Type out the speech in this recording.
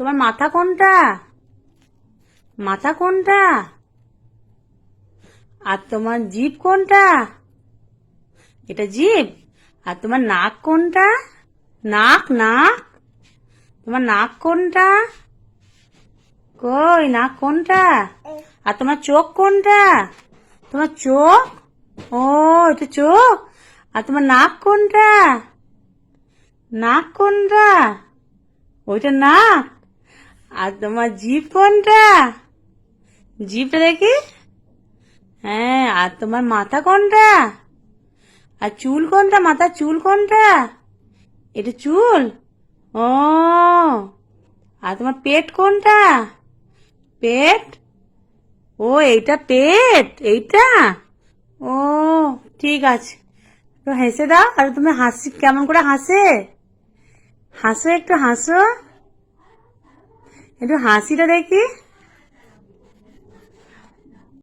তোমার মাথা কোনটা? মাথা কোনটা? আর তোমার জিভ কোনটা? এটা জিভ। আর তোমার নাক কোনটা? নাক নাক। তোমার নাক কোনটা? কই নাক কোনটা? আর তোমার চোখ কোনটা? তোমার চোখ। ও, এটা চোখ। আর তোমার নাক কোনটা? নাক কোনটা? ওইটা নাক। আর তোমার জিভ কোনটা? জিভটা দেখি। হ্যাঁ, আর তোমার মাথা কোনটা? আর চুল কোনটা? মাথার চুল কোনটা? এটা চুল। ও, আর তোমার পেট কোনটা? পেট। ও, এইটা পেট, এইটা। ও, ঠিক আছে। তো হেসে দাও। আর তুমি হাসি কেমন করে হাসে? হাসো, একটু হাসো, একটু হাসিটা দেখি।